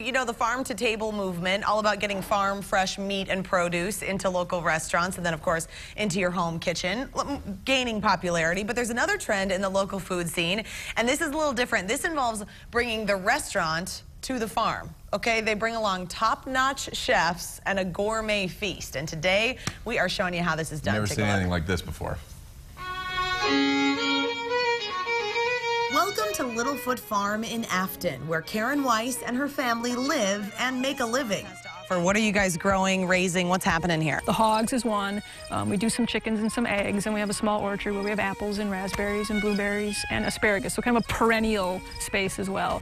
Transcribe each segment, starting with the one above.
You know, the farm-to-table movement, all about getting farm fresh meat and produce into local restaurants and then, of course, into your home kitchen, gaining popularity. But there's another trend in the local food scene, and this is a little different. This involves bringing the restaurant to the farm, okay? They bring along top-notch chefs and a gourmet feast. And today, we are showing you how this is done. Never seen anything like this before. Welcome to Littlefoot Farm in Afton, where Karen Weiss and her family live and make a living. For what are you guys growing, raising? What's happening here? The hogs is one. We do some chickens and some eggs, and we have a small orchard where we have apples and raspberries and blueberries and asparagus, so kind of a perennial space as well.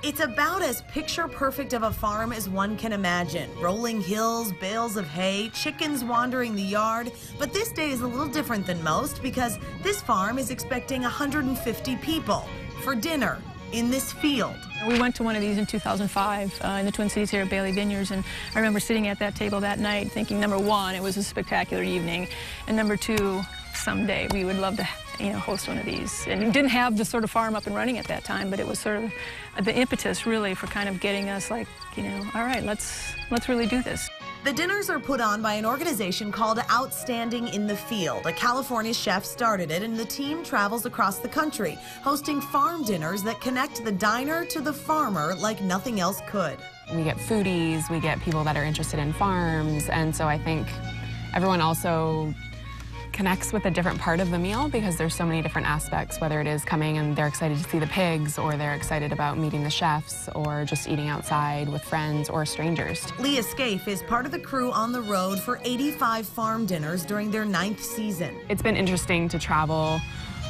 It's about as picture-perfect of a farm as one can imagine. Rolling hills, bales of hay, chickens wandering the yard. But this day is a little different than most because this farm is expecting 150 people for dinner in this field. We went to one of these in 2005 in the Twin Cities here at Bailey Vineyards, and I remember sitting at that table that night thinking, number one, it was a spectacular evening, and number two, someday we would love to host one of these. And we didn't have the sort of farm up and running at that time, but it was sort of the impetus really for kind of getting us like, all right, let's really do this. The dinners are put on by an organization called Outstanding in the Field. A California chef started it, and the team travels across the country, hosting farm dinners that connect the diner to the farmer like nothing else could. We get foodies, we get people that are interested in farms, and so I think everyone also connects with a different part of the meal because there's so many different aspects, whether it is coming and they're excited to see the pigs, or they're excited about meeting the chefs, or just eating outside with friends or strangers. Leah Scaife is part of the crew on the road for 85 farm dinners during their 9th season. It's been interesting to travel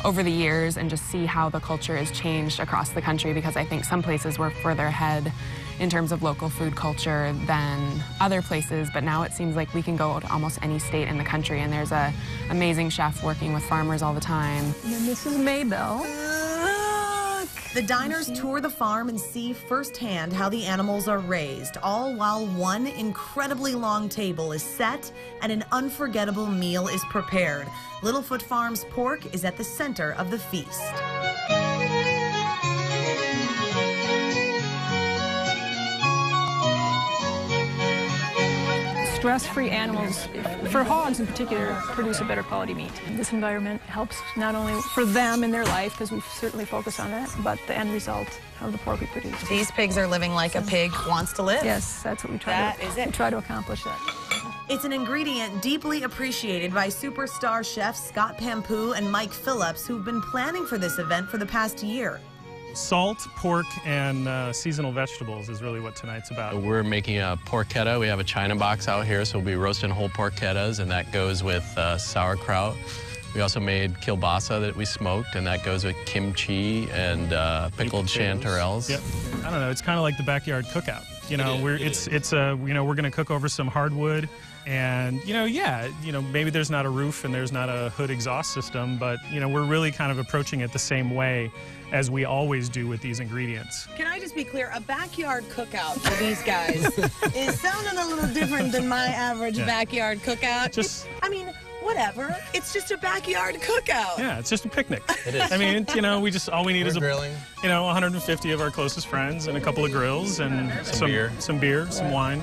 over the years and just see how the culture has changed across the country, because I think some places were further ahead in terms of local food culture than other places, but now it seems like we can go to almost any state in the country, and there's an amazing chef working with farmers all the time. And this is Maybelle. The diners tour the farm and see firsthand how the animals are raised, all while one incredibly long table is set and an unforgettable meal is prepared. Littlefoot Farm's pork is at the center of the feast. Stress-free animals, for hogs in particular, produce a better quality meat. This environment helps not only for them in their life, because we certainly focus on that, but the end result of the pork we produce. These pigs are living like a pig wants to live. Yes, that's what we try we try to accomplish that. It's an ingredient deeply appreciated by superstar chefs Scott Pampu and Mike Phillips, who've been planning for this event for the past year. Salt, pork, and seasonal vegetables is really what tonight's about. We're making a porchetta. We have a china box out here, so we'll be roasting whole porchettas, and that goes with sauerkraut. We also made kielbasa that we smoked, and that goes with kimchi and pickled chanterelles. Yep. I don't know. It's kind of like the backyard cookout. We're going to cook over some hardwood, and maybe there's not a roof and there's not a hood exhaust system, but we're really kind of approaching it the same way as we always do with these ingredients. Can I just be clear? A backyard cookout for these guys is sounding a little different than my average backyard cookout. I mean, whatever. It's just a backyard cookout. Yeah, it's just a picnic. It is. I mean, all we need is grilling. 150 of our closest friends and a couple of grills and some beer, some wine,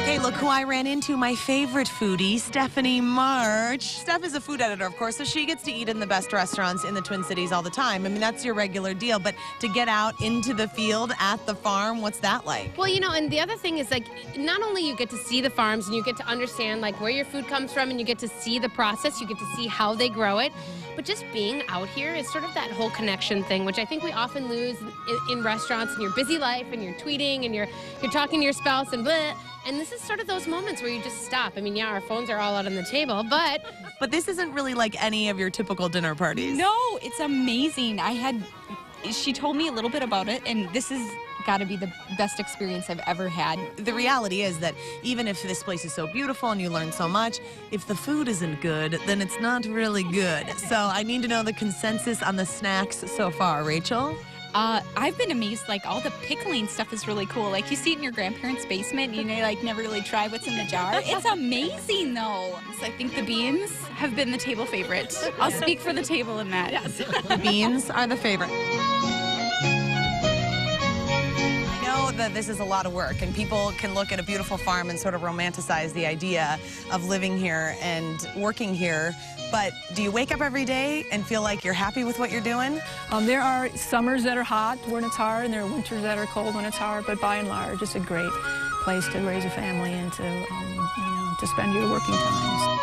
Hey, look who I ran into, my favorite foodie, Stephanie March. Steph is a food editor, of course, so she gets to eat in the best restaurants in the Twin Cities all the time. I mean, that's your regular deal, but to get out into the field at the farm, what's that like? Well, and the other thing is, not only you get to see the farms and you get to understand, where your food comes from, and you get to see the process, you get to see how they grow it, but just being out here is sort of that whole connection thing, which I think we often lose in restaurants, in your busy life, and you're tweeting, and you're talking to your spouse, and blah. And this is sort of those moments where you just stop. I mean, yeah, our phones are all out on the table, but this isn't really like any of your typical dinner parties. No, it's amazing. She told me a little bit about it, and this has got to be the best experience I've ever had. The reality is that even if this place is so beautiful and you learn so much, if the food isn't good, then it's not really good. So I need to know the consensus on the snacks so far. Rachel? I've been amazed, all the pickling stuff is really cool. You see it in your grandparents' basement, and you never really try what's in the jar. It's amazing, though. So I think the beans have been the table favorite. I'll speak for the table in that. Yes. The beans are the favorite. that this is a lot of work, and people can look at a beautiful farm and sort of romanticize the idea of living here and working here. But do you wake up every day and feel like you're happy with what you're doing? There are summers that are hot when it's hard, and there are winters that are cold when it's hard, but by and large, it's a great place to raise a family and to, to spend your working times.